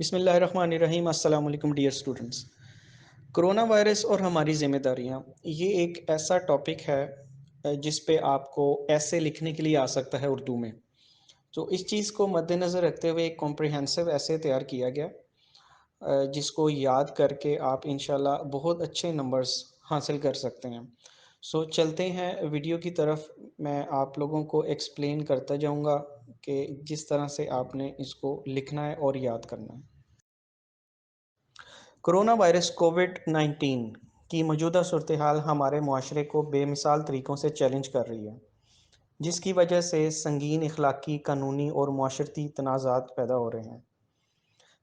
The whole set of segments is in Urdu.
بسم اللہ الرحمن الرحیم۔ السلام علیکم ڈیئر اسٹوڈنٹس۔ کرونا وائرس اور ہماری ذمہ داریاں، یہ ایک ایسا ٹاپک ہے جس پہ آپ کو ایسے لکھنے کے لیے آ سکتا ہے اردو میں۔ تو اس چیز کو مد نظر رکھتے ہوئے ایک کمپریہنسو ایسے تیار کیا گیا جس کو یاد کر کے آپ انشاءاللہ بہت اچھے نمبرز حاصل کر سکتے ہیں۔ چلتے ہیں ویڈیو کی طرف۔ میں آپ لوگوں کو ایکسپلین کرتا جاؤں گا کہ جس طرح سے آپ نے اس کو لکھنا ہے اور یاد کرنا ہے۔ کرونا وائرس کووڈ-19 کی موجودہ صورتحال ہمارے معاشرے کو بے مثال طریقوں سے چیلنج کر رہی ہے، جس کی وجہ سے سنگین اخلاقی، قانونی اور معاشرتی تنازعات پیدا ہو رہے ہیں۔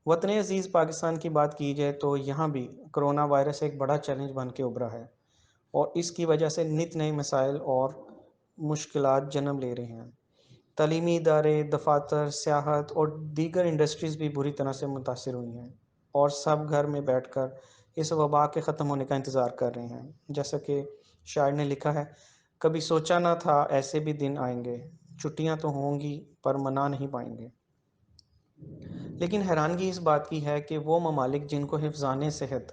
وطن عزیز پاکستان کی بات کی جائے تو یہاں بھی کرونا وائرس ایک بڑا چیلنج بن کے ابھرا ہے اور اس کی وجہ سے نت نئے مسائل اور مشکلات جنم لے رہے ہیں۔ تعلیمی ادارے، دفاتر، سیاحت اور دیگر انڈسٹریز بھی بری طرح سے متاثر ہوئی ہیں اور سب گھر میں بیٹھ کر اس وبا کے ختم ہونے کا انتظار کر رہے ہیں۔ جیسا کہ شاعر نے لکھا ہے، کبھی سوچا نہ تھا ایسے بھی دن آئیں گے، چھٹیاں تو ہوں گی پر منا نہیں پائیں گے۔ لیکن حیرانگی اس بات کی ہے کہ وہ ممالک جن کو حفظان صحت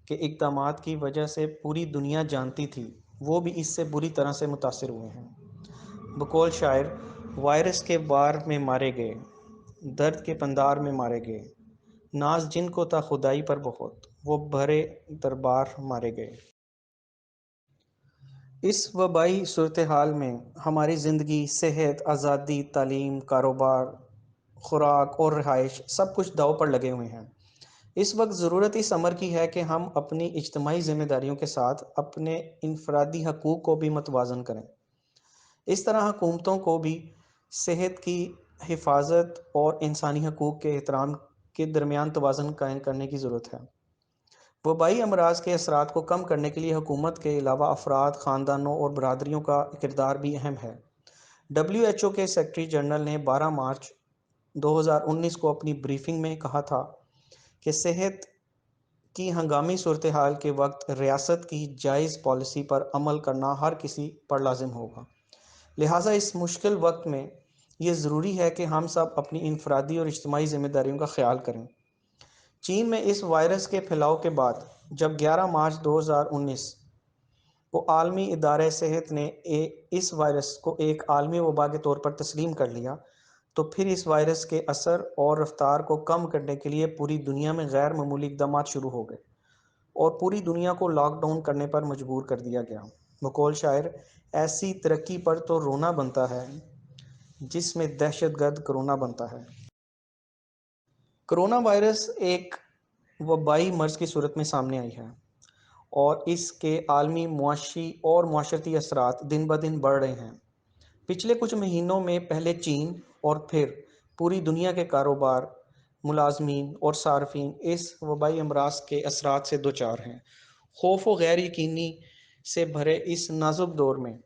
کے اقدامات کی وجہ سے پوری دنیا جانتی تھی، وہ بھی اس سے بری طرح سے متاثر ہوئے ہیں۔ بقول شاعر، وائرس کے بار میں مارے گئے، درد کے پندار میں مارے گئے، ناز جن کو تھا خدائی پر بہت، وہ بھرے دربار مارے گئے۔ اس وبائی صورتحال میں ہماری زندگی، صحت، آزادی، تعلیم، کاروبار، خوراک اور رہائش سب کچھ داؤ پر لگے ہوئے ہیں۔ اس وقت ضرورت اس امر کی ہے کہ ہم اپنی اجتماعی ذمہ داریوں کے ساتھ اپنے انفرادی حقوق کو بھی متوازن کریں۔ اس طرح حکومتوں کو بھی صحت کی حفاظت اور انسانی حقوق کے احترام کے درمیان توازن قائم کرنے کی ضرورت ہے۔ وبائی امراض کے اثرات کو کم کرنے کے لیے حکومت کے علاوہ افراد، خاندانوں اور برادریوں کا کردار بھی اہم ہے۔ WHO کے سیکرٹری جنرل نے 12 مارچ 2019 کو اپنی بریفنگ میں کہا تھا کہ صحت کی ہنگامی صورتحال کے وقت ریاست کی جائز پالیسی پر عمل کرنا ہر کسی پر لازم ہوگا۔ لہٰذا اس مشکل وقت میں یہ ضروری ہے کہ ہم سب اپنی انفرادی اور اجتماعی ذمہ داریوں کا خیال کریں۔ چین میں اس وائرس کے پھیلاؤ کے بعد جب 11 مارچ 2019 کو عالمی ادارہ صحت نے اس وائرس کو ایک عالمی وبا کے طور پر تسلیم کر لیا، تو پھر اس وائرس کے اثر اور رفتار کو کم کرنے کے لیے پوری دنیا میں غیر معمولی اقدامات شروع ہو گئے اور پوری دنیا کو لاک ڈاؤن کرنے پر مجبور کر دیا گیا۔ بقول شاعر، ایسی ترقی پر تو رونا بنتا ہے جس میں دہشت گرد کرونا بنتا ہے۔ کرونا وائرس ایک وبائی مرض کی صورت میں سامنے آئی ہے اور اس کے عالمی معاشی اور معاشرتی اثرات دن بدن بڑھ رہے ہیں۔ پچھلے کچھ مہینوں میں پہلے چین اور پھر پوری دنیا کے کاروبار، ملازمین اور صارفین اس وبائی امراض کے اثرات سے دوچار ہیں۔ خوف و غیر یقینی سے بھرے اس نازک دور میں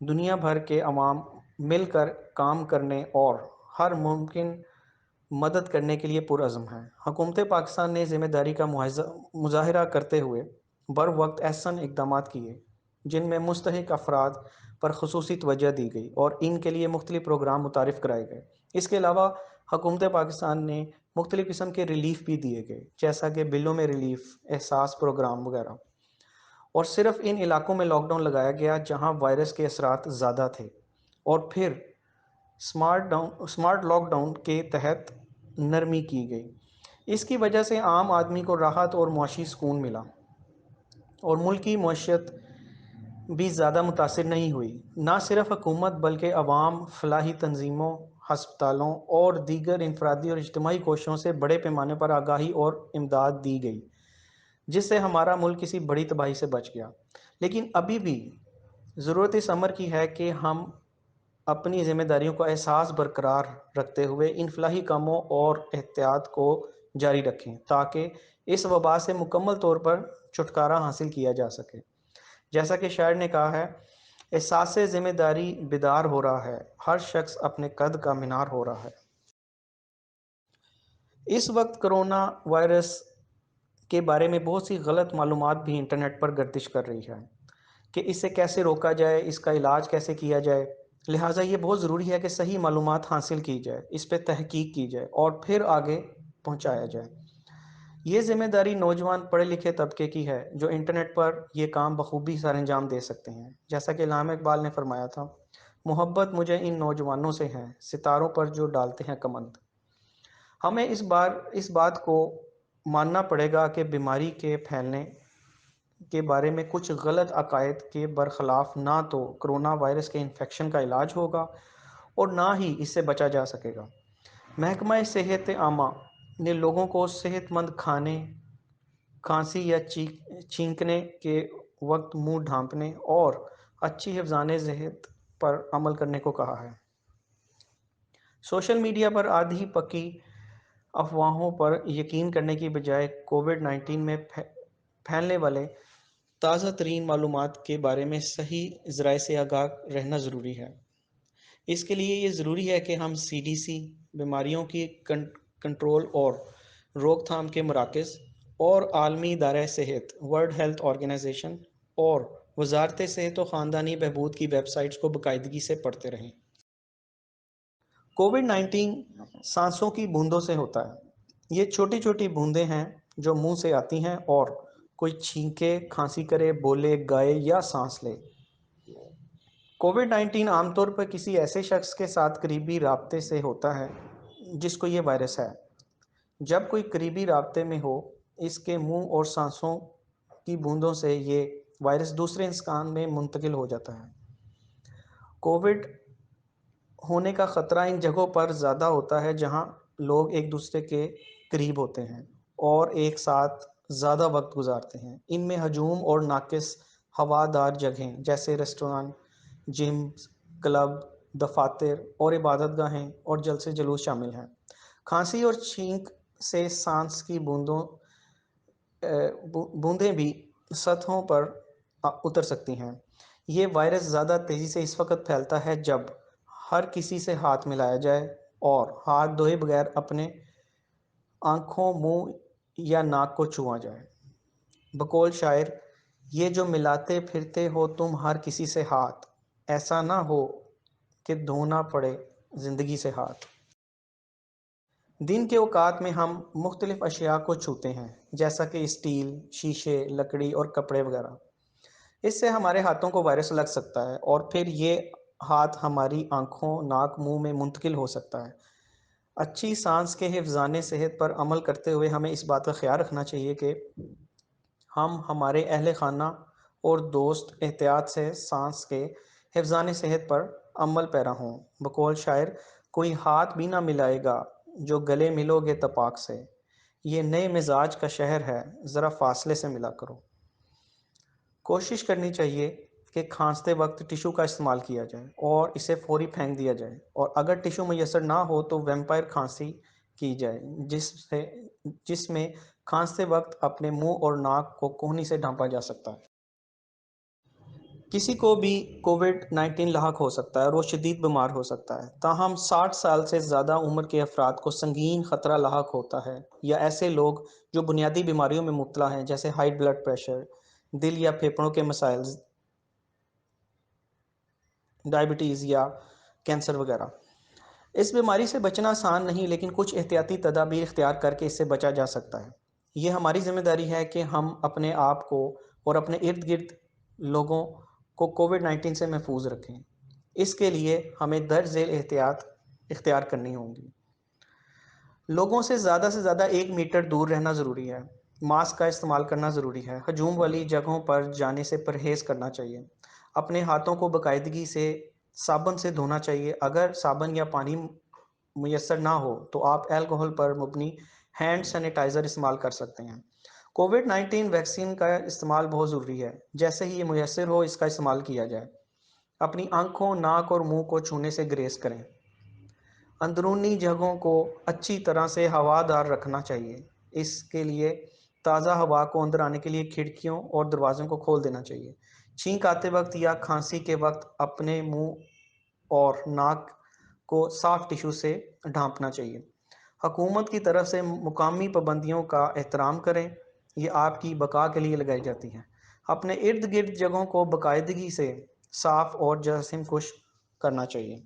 دنیا بھر کے عوام مل کر کام کرنے اور ہر ممکن مدد کرنے کے لیے پرعزم ہیں۔ حکومت پاکستان نے ذمہ داری کا مظاہرہ کرتے ہوئے بروقت احسن اقدامات کیے، جن میں مستحق افراد پر خصوصی توجہ دی گئی اور ان کے لیے مختلف پروگرام متعارف کرائے گئے۔ اس کے علاوہ حکومت پاکستان نے مختلف قسم کے ریلیف بھی دیے گئے، جیسا کہ بلوں میں ریلیف، احساس پروگرام وغیرہ، اور صرف ان علاقوں میں لاک ڈاؤن لگایا گیا جہاں وائرس کے اثرات زیادہ تھے، اور پھر سمارٹ لاک ڈاؤن کے تحت نرمی کی گئی۔ اس کی وجہ سے عام آدمی کو راحت اور معاشی سکون ملا اور ملک کی معیشت بھی زیادہ متاثر نہیں ہوئی۔ نہ صرف حکومت بلکہ عوام، فلاحی تنظیموں، ہسپتالوں اور دیگر انفرادی اور اجتماعی کوششوں سے بڑے پیمانے پر آگاہی اور امداد دی گئی، جس سے ہمارا ملک کسی بڑی تباہی سے بچ گیا۔ لیکن ابھی بھی ضرورت اس امر کی ہے کہ ہم اپنی ذمہ داریوں کا احساس برقرار رکھتے ہوئے ان فلاحی کاموں اور احتیاط کو جاری رکھیں تاکہ اس وبا سے مکمل طور پر چھٹکارا حاصل کیا جا سکے۔ جیسا کہ شاعر نے کہا ہے، احساس ذمہ داری بیدار ہو رہا ہے، ہر شخص اپنے قد کا مینار ہو رہا ہے۔ اس وقت کرونا وائرس کے بارے میں بہت سی غلط معلومات بھی انٹرنیٹ پر گردش کر رہی ہے کہ اسے کیسے روکا جائے، اس کا علاج کیسے کیا جائے۔ لہٰذا یہ بہت ضروری ہے کہ صحیح معلومات حاصل کی جائے، اس پہ تحقیق کی جائے اور پھر آگے پہنچایا جائے۔ یہ ذمہ داری نوجوان پڑھے لکھے طبقے کی ہے جو انٹرنیٹ پر یہ کام بخوبی سر انجام دے سکتے ہیں۔ جیسا کہ علامہ اقبال نے فرمایا تھا، محبت مجھے ان نوجوانوں سے ہے، ستاروں پر جو ڈالتے ہیں کمند۔ ہمیں اس بات کو ماننا پڑے گا کہ بیماری کے پھیلنے کے بارے میں کچھ غلط عقائد کے برخلاف نہ تو کرونا وائرس کے انفیکشن کا علاج ہوگا اور نہ ہی اس سے بچا جا سکے گا۔ محکمہ صحت عامہ نے لوگوں کو صحت مند کھانے، کھانسی یا چھینکنے کے وقت منہ ڈھانپنے اور اچھی حفظان صحت پر عمل کرنے کو کہا ہے۔ سوشل میڈیا پر آدھی پکی افواہوں پر یقین کرنے کی بجائے کووڈ-19 میں پھیلنے والے تازہ ترین معلومات کے بارے میں صحیح ذرائع سے آگاہ رہنا ضروری ہے۔ اس کے لیے یہ ضروری ہے کہ ہم CDC، بیماریوں کی کنٹرول اور روک تھام کے مراکز اور عالمی ادارہ صحت ورلڈ ہیلتھ آرگنائزیشن اور وزارت صحت و خاندانی بہبود کی ویب سائٹس کو باقاعدگی سے پڑھتے رہیں۔ کووڈ-19 سانسوں کی بوندوں سے ہوتا ہے۔ یہ چھوٹی چھوٹی بوندیں ہیں جو منہ سے آتی ہیں اور کوئی چھینکے، کھانسی کرے، بولے، گائے یا سانس لے۔ کووڈ-19 عام طور پر کسی ایسے شخص کے ساتھ قریبی رابطے سے ہوتا ہے جس کو یہ وائرس ہے۔ جب کوئی قریبی رابطے میں ہو، اس کے منہ اور سانسوں کی بوندوں سے یہ وائرس دوسرے انسان میں منتقل ہو جاتا ہے۔ کووڈ ہونے کا خطرہ ان جگہوں پر زیادہ ہوتا ہے جہاں لوگ ایک دوسرے کے قریب ہوتے ہیں اور ایک ساتھ زیادہ وقت گزارتے ہیں۔ ان میں ہجوم اور ناقص ہوادار جگہیں جیسے ریسٹوران، جم، کلب، دفاتر اور عبادت گاہیں اور جلسے جلوس شامل ہیں۔ کھانسی اور چھینک سے سانس کی بوندیں بھی سطحوں پر اتر سکتی ہیں۔ یہ وائرس زیادہ تیزی سے اس وقت پھیلتا ہے جب ہر کسی سے ہاتھ ملایا جائے اور ہاتھ دھوئے بغیر اپنے آنکھوں، منہ یا ناک کو چھوا جائے۔ بقول شاعر، یہ جو ملاتے پھرتے ہو تم ہر کسی سے ہاتھ، ایسا نہ ہو کہ دھونا پڑے زندگی سے ہاتھ۔ دن کے اوقات میں ہم مختلف اشیاء کو چھوتے ہیں جیسا کہ اسٹیل، شیشے، لکڑی اور کپڑے وغیرہ۔ اس سے ہمارے ہاتھوں کو وائرس لگ سکتا ہے اور پھر یہ ہاتھ ہماری آنکھوں، ناک، منہ میں منتقل ہو سکتا ہے۔ اچھی سانس کے حفظان صحت پر عمل کرتے ہوئے ہمیں اس بات کا خیال رکھنا چاہیے کہ ہم، ہمارے اہل خانہ اور دوست احتیاط سے سانس کے حفظان صحت پر عمل پیرا ہوں۔ بقول شاعر، کوئی ہاتھ بھی نہ ملائے گا جو گلے ملو گے تپاک سے، یہ نئے مزاج کا شہر ہے، ذرا فاصلے سے ملا کرو۔ کوشش کرنی چاہیے کہ کھانستے وقت ٹشو کا استعمال کیا جائے اور اسے فوری پھینک دیا جائے، اور اگر ٹشو میسر نہ ہو تو ویمپائر کھانسی کی جائے جس میں کھانستے وقت اپنے منہ اور ناک کو کہنی سے ڈھانپا جا سکتا ہے۔ کسی کو بھی کووڈ-19 لاحق ہو سکتا ہے اور وہ شدید بیمار ہو سکتا ہے، تاہم 60 سال سے زیادہ عمر کے افراد کو سنگین خطرہ لاحق ہوتا ہے، یا ایسے لوگ جو بنیادی بیماریوں میں مبتلا ہیں جیسے ہائی بلڈ پریشر، دل یا پھیپھڑوں کے مسائل، ڈائبٹیز یا کینسر وغیرہ۔ اس بیماری سے بچنا آسان نہیں، لیکن کچھ احتیاطی تدابیر اختیار کر کے اس سے بچا جا سکتا ہے۔ یہ ہماری ذمہ داری ہے کہ ہم اپنے آپ کو اور اپنے ارد گرد لوگوں کو کووڈ-19 سے محفوظ رکھیں۔ اس کے لیے ہمیں درج ذیل احتیاط اختیار کرنی ہوں گی۔ لوگوں سے زیادہ 1 میٹر دور رہنا ضروری ہے۔ ماسک کا استعمال کرنا ضروری ہے۔ ہجوم والی جگہوں پر جانے سے پرہیز کرنا چاہیے۔ اپنے ہاتھوں کو باقاعدگی سے صابن سے دھونا چاہیے۔ اگر صابن یا پانی میسر نہ ہو تو آپ الکحل پر مبنی ہینڈ سینیٹائزر استعمال کر سکتے ہیں۔ کووڈ-19 ویکسین کا استعمال بہت ضروری ہے۔ جیسے ہی یہ میسر ہو اس کا استعمال کیا جائے۔ اپنی آنکھوں، ناک اور منہ کو چھونے سے گریز کریں۔ اندرونی جگہوں کو اچھی طرح سے ہوادار رکھنا چاہیے۔ اس کے لیے تازہ ہوا کو اندر آنے کے لیے کھڑکیوں اور دروازوں کو کھول دینا چاہیے۔ چھینک آتے وقت یا کھانسی کے وقت اپنے منہ اور ناک کو صاف ٹشو سے ڈھانپنا چاہیے۔ حکومت کی طرف سے مقامی پابندیوں کا احترام کریں، یہ آپ کی بقا کے لیے لگائی جاتی ہیں۔ اپنے ارد گرد جگہوں کو باقاعدگی سے صاف اور جراثیم کش کرنا چاہیے۔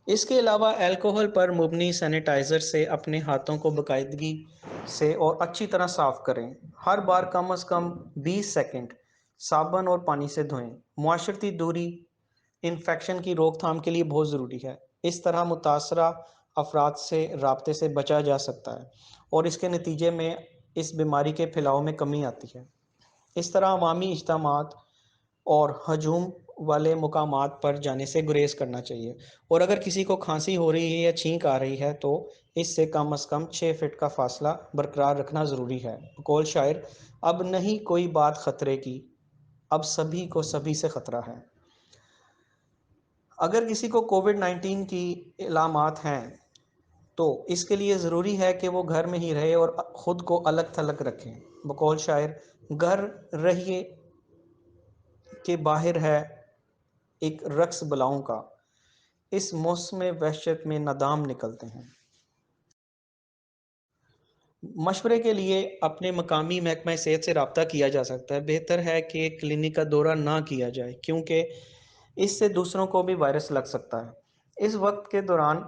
اس کے علاوہ الکوہل پر مبنی سینیٹائزر سے اپنے ہاتھوں کو باقاعدگی سے اور اچھی طرح صاف کریں۔ ہر بار کم از کم 20 سیکنڈ صابن اور پانی سے دھوئیں۔ معاشرتی دوری انفیکشن کی روک تھام کے لیے بہت ضروری ہے۔ اس طرح متاثرہ افراد سے رابطے سے بچا جا سکتا ہے اور اس کے نتیجے میں اس بیماری کے پھیلاؤ میں کمی آتی ہے۔ اس طرح عوامی اجتماعات اور ہجوم والے مقامات پر جانے سے گریز کرنا چاہیے، اور اگر کسی کو کھانسی ہو رہی ہے یا چھینک آ رہی ہے تو اس سے کم از کم 6 فٹ کا فاصلہ برقرار رکھنا ضروری ہے۔ بقول شاعر، اب نہیں کوئی بات خطرے کی، اب سبھی کو سبھی سے خطرہ ہے۔ اگر کسی کو کووڈ 19 کی علامات ہیں تو اس کے لیے ضروری ہے کہ وہ گھر میں ہی رہے اور خود کو الگ تھلگ رکھیں۔ بقول شاعر، گھر رہیے کہ باہر ہے ایک رقص بلاؤں کا، اس موسم وحشت میں نادام نکلتے ہیں۔ مشورے کے لیے اپنے مقامی محکمہ صحت سے رابطہ کیا جا سکتا ہے۔ بہتر ہے کہ کلینک کا دورہ نہ کیا جائے کیونکہ اس سے دوسروں کو بھی وائرس لگ سکتا ہے۔ اس وقت کے دوران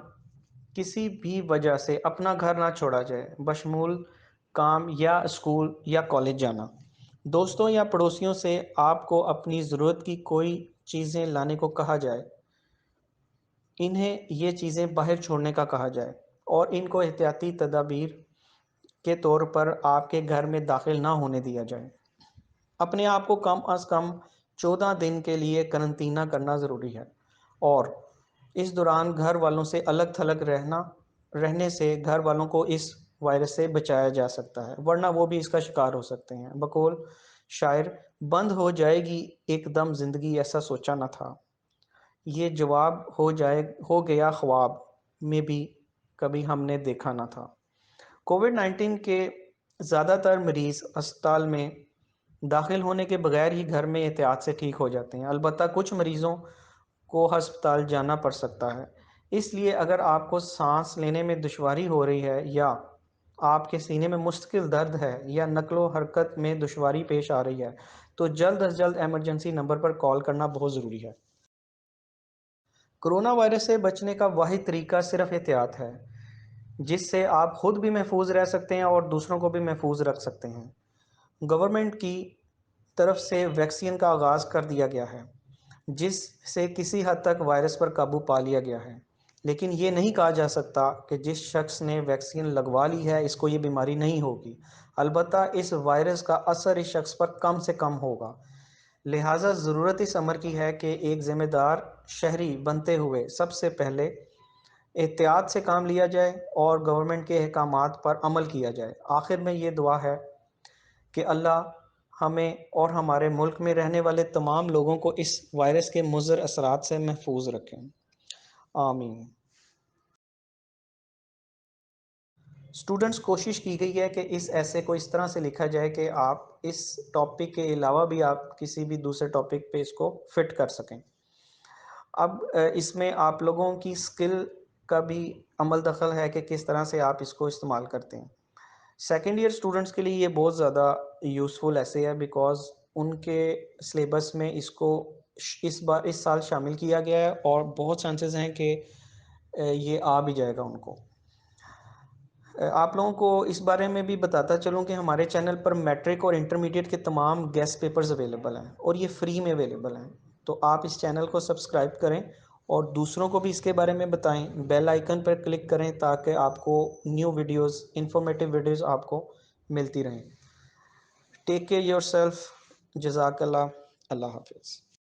کسی بھی وجہ سے اپنا گھر نہ چھوڑا جائے، بشمول کام یا اسکول یا کالج جانا۔ دوستوں یا پڑوسیوں سے آپ کو اپنی ضرورت کی کوئی چیزیں لانے کو کہا جائے، انہیں یہ چیزیں باہر چھوڑنے کا کہا جائے اور ان کو احتیاطی تدابیر کے طور پر آپ کے گھر میں داخل نہ ہونے دیا جائے۔ اپنے آپ کو کم از کم 14 دن کے لیے قرنطینہ کرنا ضروری ہے اور اس دوران گھر والوں سے الگ تھلگ رہنے سے گھر والوں کو اس وائرس سے بچایا جا سکتا ہے، ورنہ وہ بھی اس کا شکار ہو سکتے ہیں۔ بقول شاعر، بند ہو جائے گی ایک دم زندگی، ایسا سوچا نہ تھا، یہ جواب ہو گیا خواب میں بھی کبھی ہم نے دیکھا نہ تھا۔ کووڈ 19 کے زیادہ تر مریض اسپتال میں داخل ہونے کے بغیر ہی گھر میں احتیاط سے ٹھیک ہو جاتے ہیں، البتہ کچھ مریضوں کو ہسپتال جانا پڑ سکتا ہے۔ اس لیے اگر آپ کو سانس لینے میں دشواری ہو رہی ہے یا آپ کے سینے میں مستقل درد ہے یا نقل و حرکت میں دشواری پیش آ رہی ہے تو جلد از جلد ایمرجنسی نمبر پر کال کرنا بہت ضروری ہے۔ کرونا وائرس سے بچنے کا واحد طریقہ صرف احتیاط ہے، جس سے آپ خود بھی محفوظ رہ سکتے ہیں اور دوسروں کو بھی محفوظ رکھ سکتے ہیں۔ گورنمنٹ کی طرف سے ویکسین کا آغاز کر دیا گیا ہے، جس سے کسی حد تک وائرس پر قابو پا لیا گیا ہے، لیکن یہ نہیں کہا جا سکتا کہ جس شخص نے ویکسین لگوا لی ہے اس کو یہ بیماری نہیں ہوگی۔ البتہ اس وائرس کا اثر اس شخص پر کم سے کم ہوگا، لہٰذا ضرورت اس امر کی ہے کہ ایک ذمہ دار شہری بنتے ہوئے سب سے پہلے احتیاط سے کام لیا جائے اور گورنمنٹ کے احکامات پر عمل کیا جائے۔ آخر میں یہ دعا ہے کہ اللہ ہمیں اور ہمارے ملک میں رہنے والے تمام لوگوں کو اس وائرس کے مضر اثرات سے محفوظ رکھیں۔ آمین۔ اسٹوڈنٹس، کوشش کی گئی ہے کہ اس ایسے کو اس طرح سے لکھا جائے کہ آپ اس ٹاپک کے علاوہ بھی آپ کسی بھی دوسرے ٹاپک پہ اس کو فٹ کر سکیں۔ اب اس میں آپ لوگوں کی سکل کا بھی عمل دخل ہے کہ کس طرح سے آپ اس کو استعمال کرتے ہیں۔ سیکنڈ ایئر اسٹوڈنٹس کے لیے یہ بہت زیادہ یوزفل ایسے ہے بیکاز ان کے سلیبس میں اس کو اس سال شامل کیا گیا ہے اور بہت چانسز ہیں کہ یہ آ بھی جائے گا ان کو۔ آپ لوگوں کو اس بارے میں بھی بتاتا چلوں کہ ہمارے چینل پر میٹرک اور انٹرمیڈیٹ کے تمام گیسٹ پیپرز اویلیبل ہیں اور یہ فری میں اویلیبل ہیں، تو آپ اس چینل کو سبسکرائب کریں اور دوسروں کو بھی اس کے بارے میں بتائیں۔ بیل آئیکن پر کلک کریں تاکہ آپ کو نیو ویڈیوز، انفارمیٹیو ویڈیوز آپ کو ملتی رہیں۔ Take care your self. جزاک اللہ۔ اللہ حافظ۔